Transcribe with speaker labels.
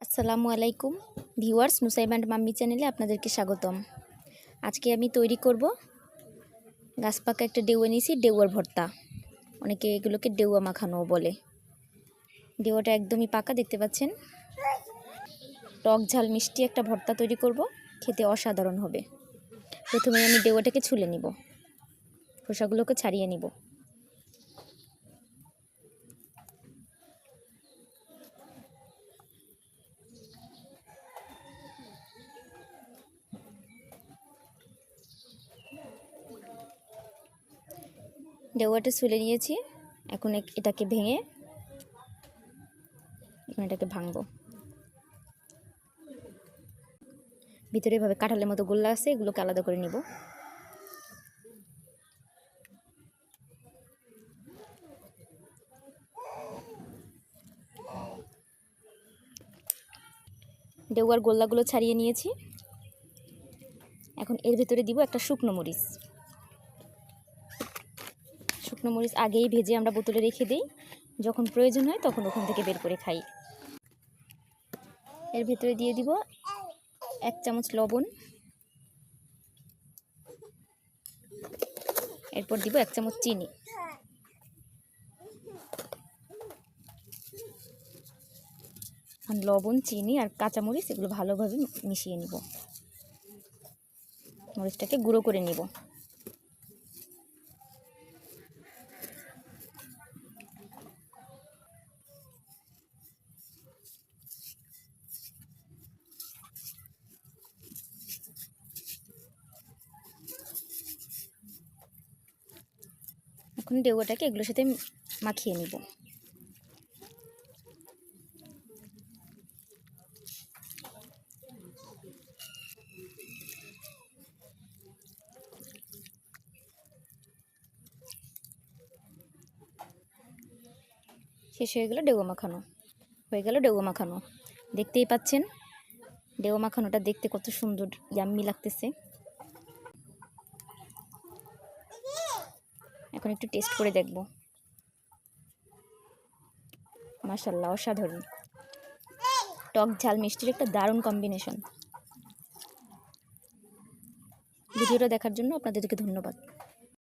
Speaker 1: আসসালামু আলাইকুম viewers, Nusaiba and mummy চ্যানেলে আপনাদেরকে স্বাগতম। আজকে আমি তৈরি করব গাছ পাকা একটা ডেউয়া নিয়েছি, ডেউয়ার ভর্তা। অনেকে এগুলোকে ডেউয়া মাখানোও বলে। ডেউয়াটা একদমই পাকা, দেখতে পাচ্ছেন। টক ঝাল মিষ্টি একটা ভর্তা তৈরি করব, খেতে অসাধারণ হবে। প্রথমে আমি ডেউয়াটাকে ছুলে নিব, খোসাগুলোকে ছাড়িয়ে নিব। ডেউয়াটা ছুলে নিয়েছি, এখন এটাকে ভেঙে এটাকে ভাঙবো। ভিতরে এভাবে কাঁঠালের মতো গোল্লা আছে, এগুলোকে আলাদা করে নিব। ডেউয়ার গোল্লাগুলো ছাড়িয়ে নিয়েছি। এখন এর ভিতরে দিব একটা শুকনো মরিচ। শুকনো মরিচ আগেই ভেজে আমরা বোতলে রেখে দিই, যখন প্রয়োজন হয় তখন ওখান থেকে বের করে খাই। এর ভিতরে দিয়ে দিব 1 চামচ লবণ, এরপর দিব 1 চামচ চিনি। লবণ, চিনি আর কাঁচামরিচ এগুলো ভালোভাবে মিশিয়ে নিব। মরিচটাকে গুঁড়ো করে নিব। এখন ডেউয়াটাকে এগুলোর সাথে মাখিয়ে নিব। শেষ হয়ে গেল ডেউয়া মাখানো, দেখতেই পাচ্ছেন ডেউয়া মাখানোটা দেখতে কত সুন্দর ইয়াম্মি লাগতেছে। এখন একটু টেস্ট করে দেখব। মাশাআল্লাহ, অসাধারণ। টক ঝাল মিষ্টির একটা দারুণ কম্বিনেশন। ভিডিওটা দেখার জন্য আপনাদেরকে ধন্যবাদ।